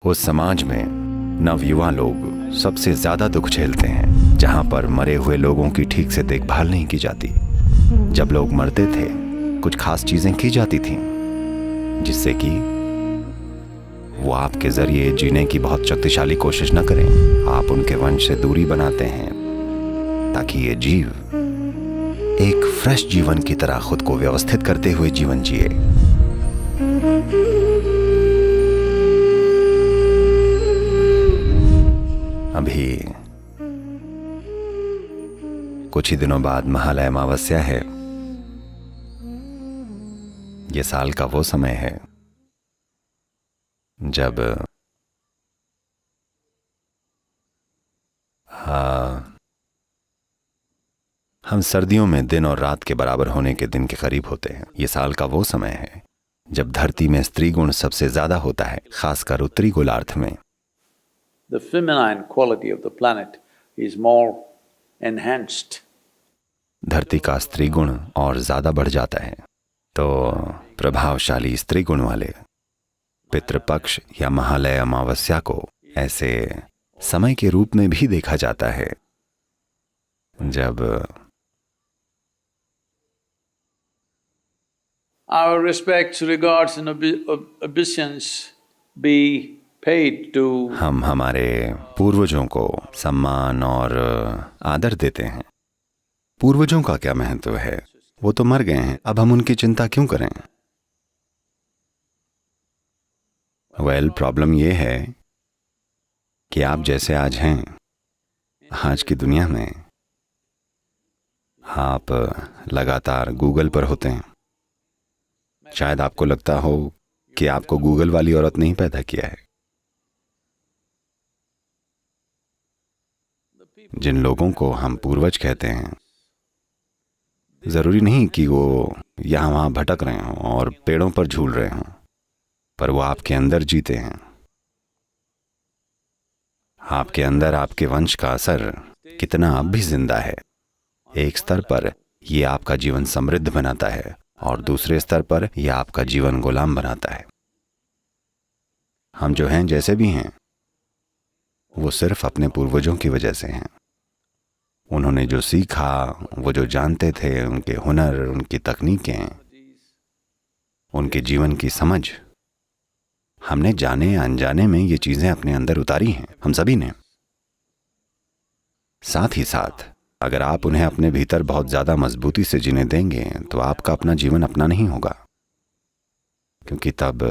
उस समाज में नवयुवा लोग सबसे ज्यादा दुख झेलते हैं, जहां पर मरे हुए लोगों की ठीक से देखभाल नहीं की जाती। जब लोग मरते थे, कुछ खास चीजें की जाती थीं, जिससे कि वो आपके जरिए जीने की बहुत शक्तिशाली कोशिश न करें। आप उनके वंश से दूरी बनाते हैं ताकि ये जीव एक फ्रेश जीवन की तरह खुद को व्यवस्थित करते हुए जीवन जिए। अभी कुछ ही दिनों बाद महालय अमावस्या है। ये साल का वो समय है जब हम सर्दियों में दिन और रात के बराबर होने के दिन के करीब होते हैं। ये साल का वो समय है जब धरती में स्त्री गुण सबसे ज्यादा होता है, खासकर उत्तरी गोलार्ध में। The feminine quality of the planet is more enhanced. धरती का स्त्री गुण और ज्यादा बढ़ जाता है। तो प्रभावशाली स्त्री गुण वाले पितृपक्ष या महालय अमावस्या को ऐसे समय के रूप में भी देखा जाता है जब Our respects, regards and obeisance be paid to हम हमारे पूर्वजों को सम्मान और आदर देते हैं। पूर्वजों का क्या महत्व है? वो तो मर गए हैं, अब हम उनकी चिंता क्यों करें? प्रॉब्लम ये है कि आप जैसे आज हैं, आज की दुनिया में आप लगातार गूगल पर होते हैं। शायद आपको लगता हो कि आपको गूगल वाली औरत नहीं पैदा किया है। जिन लोगों को हम पूर्वज कहते हैं, जरूरी नहीं कि वो यहां वहां भटक रहे हों और पेड़ों पर झूल रहे हों, पर वो आपके अंदर जीते हैं। आपके अंदर आपके वंश का असर कितना अब भी जिंदा है। एक स्तर पर ये आपका जीवन समृद्ध बनाता है और दूसरे स्तर पर यह आपका जीवन गुलाम बनाता है। हम जो हैं, जैसे भी हैं, वो सिर्फ अपने पूर्वजों की वजह से हैं। उन्होंने जो सीखा, वो जो जानते थे, उनके हुनर, उनकी तकनीकें, उनके जीवन की समझ, हमने जाने अनजाने में ये चीजें अपने अंदर उतारी हैं, हम सभी ने। साथ ही साथ अगर आप उन्हें अपने भीतर बहुत ज्यादा मजबूती से जीने देंगे तो आपका अपना जीवन अपना नहीं होगा, क्योंकि तब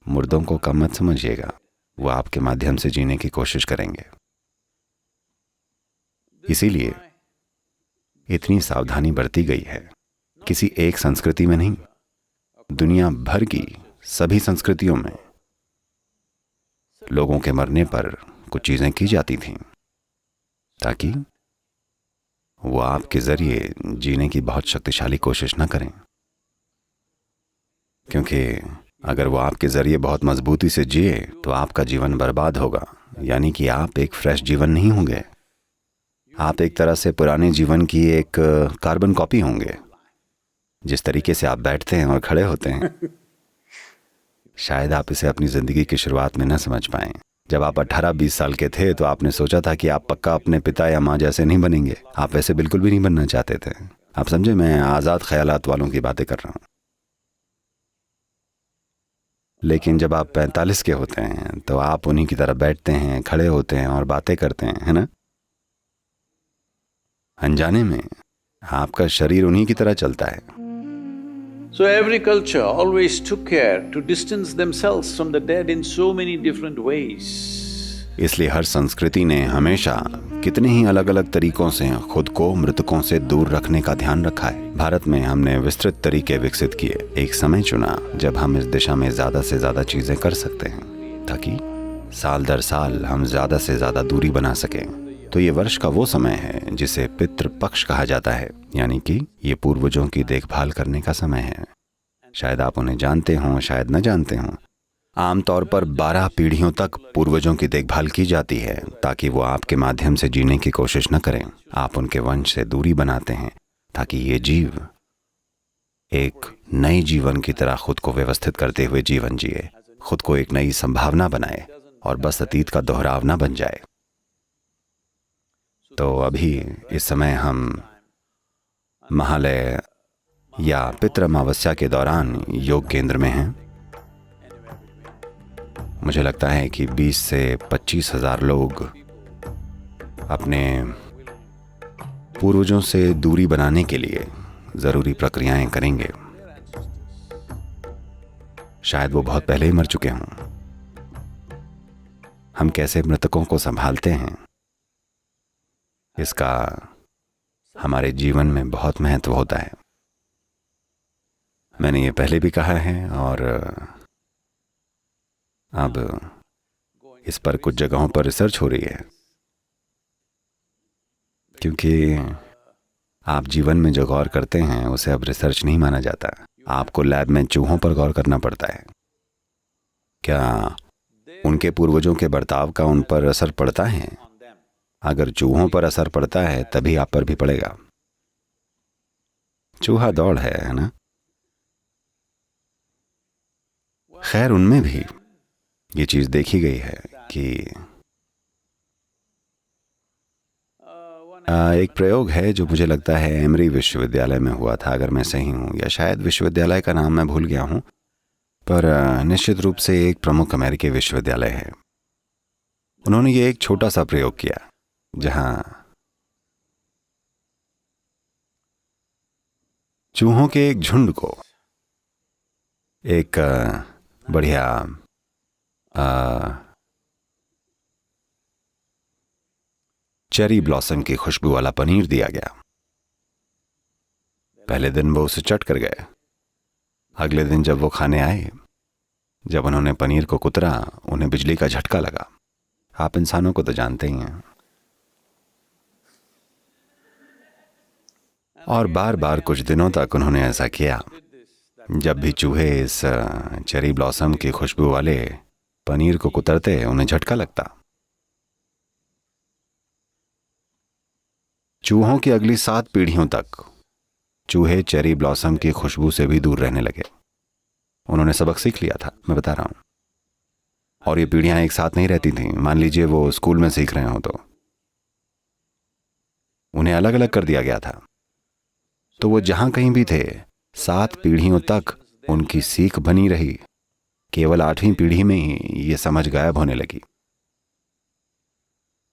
मुर्दों को कम मत समझिएगा, वो आपके माध्यम से जीने की कोशिश करेंगे। इसीलिए इतनी सावधानी बरती गई है, किसी एक संस्कृति में नहीं, दुनिया भर की सभी संस्कृतियों में लोगों के मरने पर कुछ चीजें की जाती थीं ताकि वो आपके जरिए जीने की बहुत शक्तिशाली कोशिश न करें। क्योंकि अगर वो आपके जरिए बहुत मजबूती से जिए तो आपका जीवन बर्बाद होगा, यानी कि आप एक फ्रेश जीवन नहीं होंगे। आप एक तरह से पुराने जीवन की एक कार्बन कॉपी होंगे। जिस तरीके से आप बैठते हैं और खड़े होते हैं, शायद आप इसे अपनी जिंदगी की शुरुआत में न समझ पाएं। जब आप 18-20 साल के थे तो आपने सोचा था कि आप पक्का अपने पिता या माँ जैसे नहीं बनेंगे। आप वैसे बिल्कुल भी नहीं बनना चाहते थे। आप समझे, मैं आज़ाद ख्यालात वालों की बातें कर रहा हूँ। लेकिन जब आप 45 के होते हैं तो आप उन्हीं की तरह बैठते हैं, खड़े होते हैं और बातें करते हैं, है ना? अनजाने में आपका शरीर उन्हीं की तरह चलता है। So every culture always took care to distance themselves from the dead in so many different ways. इसलिए हर संस्कृति ने हमेशा कितने ही अलग अलग तरीकों से खुद को मृतकों से दूर रखने का ध्यान रखा है। भारत में हमने विस्तृत तरीके विकसित किए। एक समय चुना जब हम इस दिशा में ज्यादा से ज्यादा चीजें कर सकते हैं ताकि साल दर साल हम ज्यादा से ज्यादा दूरी बना सकें। तो ये वर्ष का वो समय है जिसे पितृपक्ष कहा जाता है, यानी कि ये पूर्वजों की देखभाल करने का समय है। शायद आप उन्हें जानते हों, शायद न जानते हों। आमतौर पर 12 पीढ़ियों तक पूर्वजों की देखभाल की जाती है ताकि वो आपके माध्यम से जीने की कोशिश न करें। आप उनके वंश से दूरी बनाते हैं ताकि ये जीव एक नए जीवन की तरह खुद को व्यवस्थित करते हुए जीवन जिए, खुद को एक नई संभावना बनाए और बस अतीत का दोहराव ना बन जाए। तो अभी इस समय हम महालय या पितृ अमावस्या के दौरान योग केंद्र में हैं। मुझे लगता है कि 20 से 25 हजार लोग अपने पूर्वजों से दूरी बनाने के लिए जरूरी प्रक्रियाएं करेंगे। शायद वो बहुत पहले ही मर चुके हों। हम कैसे मृतकों को संभालते हैं, इसका हमारे जीवन में बहुत महत्व होता है। मैंने ये पहले भी कहा है और अब इस पर कुछ जगहों पर रिसर्च हो रही है, क्योंकि आप जीवन में जो गौर करते हैं उसे अब रिसर्च नहीं माना जाता। आपको लैब में चूहों पर गौर करना पड़ता है। क्या उनके पूर्वजों के बर्ताव का उन पर असर पड़ता है? अगर चूहों पर असर पड़ता है तभी आप पर भी पड़ेगा। चूहा दौड़ है ना? खैर, उनमें भी ये चीज देखी गई है कि एक प्रयोग है जो मुझे लगता है एमरी विश्वविद्यालय में हुआ था, अगर मैं सही हूं, या शायद विश्वविद्यालय का नाम मैं भूल गया हूं, पर निश्चित रूप से एक प्रमुख अमेरिकी विश्वविद्यालय है। उन्होंने ये एक छोटा सा प्रयोग किया जहां चूहों के एक झुंड को एक बढ़िया चेरी ब्लॉसम की खुशबू वाला पनीर दिया गया। पहले दिन वो उसे चट कर गए। अगले दिन जब वो खाने आए, जब उन्होंने पनीर को कुतरा, उन्हें बिजली का झटका लगा। आप इंसानों को तो जानते ही हैं। और बार बार कुछ दिनों तक उन्होंने ऐसा किया। जब भी चूहे इस चेरी ब्लॉसम की खुशबू वाले पनीर को कुतरते, उन्हें झटका लगता। चूहों की अगली 7 पीढ़ियों तक चूहे चेरी ब्लॉसम की खुशबू से भी दूर रहने लगे। उन्होंने सबक सीख लिया था, मैं बता रहा हूं। और ये पीढ़ियां एक साथ नहीं रहती थीं। मान लीजिए वो स्कूल में सीख रहे हो तो उन्हें अलग अलग कर दिया गया था। तो वो जहां कहीं भी थे, 7 पीढ़ियों तक उनकी सीख बनी रही। केवल 8वीं पीढ़ी में ही ये समझ गायब होने लगी।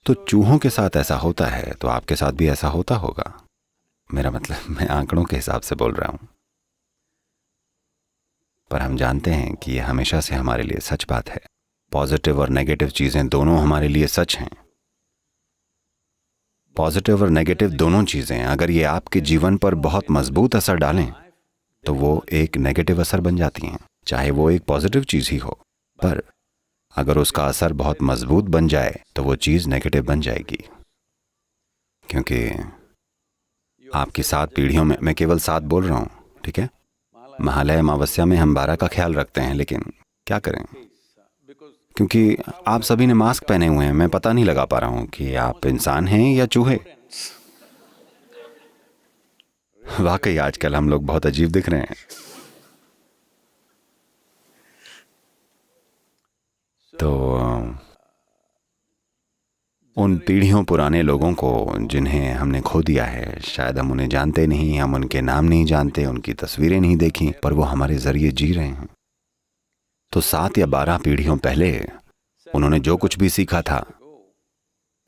तो चूहों के साथ ऐसा होता है तो आपके साथ भी ऐसा होता होगा। मेरा मतलब, मैं आंकड़ों के हिसाब से बोल रहा हूं, पर हम जानते हैं कि यह हमेशा से हमारे लिए सच बात है। पॉजिटिव और नेगेटिव चीजें दोनों हमारे लिए सच हैं। पॉजिटिव और नेगेटिव दोनों चीजें अगर ये आपके जीवन पर बहुत मजबूत असर डालें तो वो एक नेगेटिव असर बन जाती हैं, चाहे वो एक पॉजिटिव चीज ही हो। पर अगर उसका असर बहुत मजबूत बन जाए तो वो चीज नेगेटिव बन जाएगी। क्योंकि आपकी 7 पीढ़ियों में, मैं केवल 7 बोल रहा हूं, ठीक है? महालय अमावस्या में हम 12 का ख्याल रखते हैं, लेकिन क्या करें, क्योंकि आप सभी ने मास्क पहने हुए हैं। मैं पता नहीं लगा पा रहा हूं कि आप इंसान हैं या चूहे। वाकई आजकल हम लोग बहुत अजीब दिख रहे हैं। तो उन पीढ़ियों पुराने लोगों को जिन्हें हमने खो दिया है, शायद हम उन्हें जानते नहीं, हम उनके नाम नहीं जानते, उनकी तस्वीरें नहीं देखी, पर वो हमारे जरिए जी रहे हैं। तो 7 या 12 पीढ़ियों पहले उन्होंने जो कुछ भी सीखा था,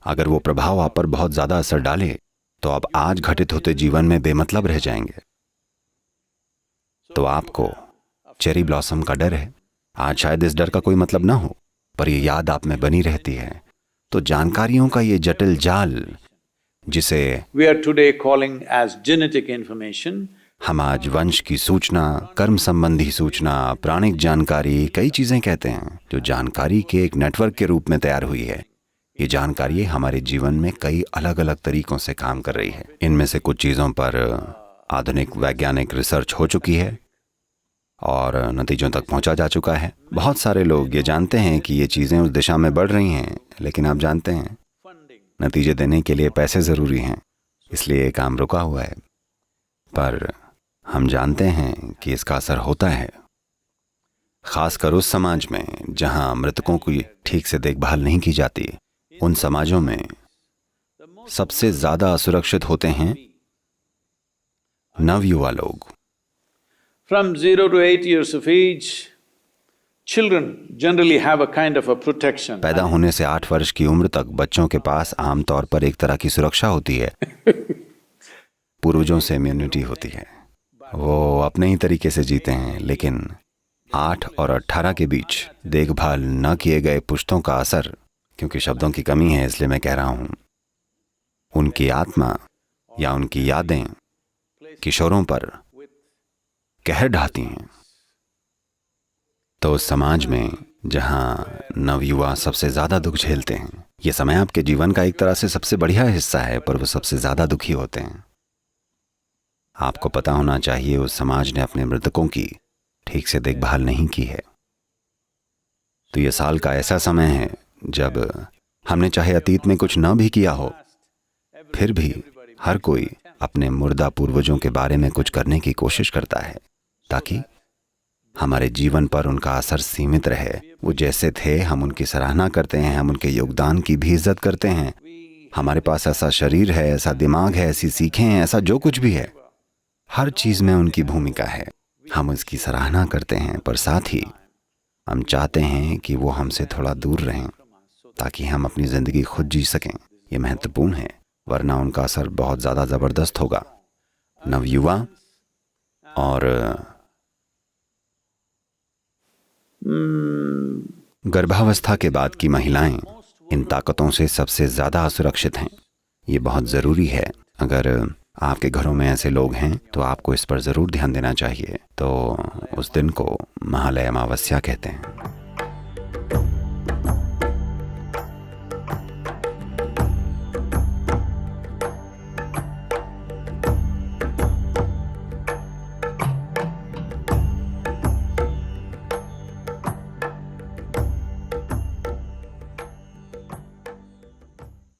अगर वो प्रभाव आप पर बहुत ज्यादा असर डाले तो आप आज घटित होते जीवन में बेमतलब रह जाएंगे। तो आपको चेरी ब्लॉसम का डर है। आज शायद इस डर का कोई मतलब ना हो, पर ये याद आप में बनी रहती है। तो जानकारियों का ये जटिल जाल, जिसे We are today calling as genetic information, हम आज वंश की सूचना, कर्म संबंधी सूचना, प्राणिक जानकारी, कई चीजें कहते हैं, जो जानकारी के एक नेटवर्क के रूप में तैयार हुई है। ये जानकारी हमारे जीवन में कई अलग अलग तरीकों से काम कर रही है। इनमें से कुछ चीजों पर आधुनिक वैज्ञानिक रिसर्च हो चुकी है और नतीजों तक पहुंचा जा चुका है। बहुत सारे लोग ये जानते हैं कि ये चीजें उस दिशा में बढ़ रही हैं, लेकिन आप जानते हैं, नतीजे देने के लिए पैसे जरूरी हैं, इसलिए ये काम रुका हुआ है। पर हम जानते हैं कि इसका असर होता है। खासकर उस समाज में जहां मृतकों की ठीक से देखभाल नहीं की जाती। उन समाजों में सबसे ज्यादा असुरक्षित होते हैं नवयुवा लोग। From 0 to 8 years of age, children generally have a kind of a protection. पैदा होने से 8 वर्ष की उम्र तक बच्चों के पास आमतौर पर एक तरह की सुरक्षा होती है। पूर्वजों से इम्यूनिटी होती है, वो अपने ही तरीके से जीते हैं। लेकिन 8 और 18 के बीच देखभाल न किए गए पुश्तों का असर, क्योंकि शब्दों की कमी है इसलिए मैं कह रहा हूं, उनकी आत्मा या उनकी यादें किशोरों पर कहर ढाती हैं। तो उस समाज में जहां नवयुवा सबसे ज्यादा दुख झेलते हैं, ये समय आपके जीवन का एक तरह से सबसे बढ़िया हिस्सा है, पर वो सबसे ज्यादा दुखी होते हैं। आपको पता होना चाहिए उस समाज ने अपने मृतकों की ठीक से देखभाल नहीं की है। तो ये साल का ऐसा समय है जब हमने चाहे अतीत में कुछ न भी किया हो, फिर भी हर कोई अपने मुर्दा पूर्वजों के बारे में कुछ करने की कोशिश करता है ताकि हमारे जीवन पर उनका असर सीमित रहे। वो जैसे थे हम उनकी सराहना करते हैं, हम उनके योगदान की भी इज्जत करते हैं। हमारे पास ऐसा शरीर है, ऐसा दिमाग है, ऐसी सीखें हैं, ऐसा जो कुछ भी है, हर चीज में उनकी भूमिका है। हम उसकी सराहना करते हैं, पर साथ ही हम चाहते हैं कि वो हमसे थोड़ा दूर रहें ताकि हम अपनी जिंदगी खुद जी सकें। ये महत्वपूर्ण है, वरना उनका असर बहुत ज्यादा जबरदस्त होगा। नवयुवा और गर्भावस्था के बाद की महिलाएं इन ताकतों से सबसे ज्यादा असुरक्षित हैं। ये बहुत जरूरी है। अगर आपके घरों में ऐसे लोग हैं तो आपको इस पर जरूर ध्यान देना चाहिए। तो उस दिन को महालय अमावस्या कहते हैं।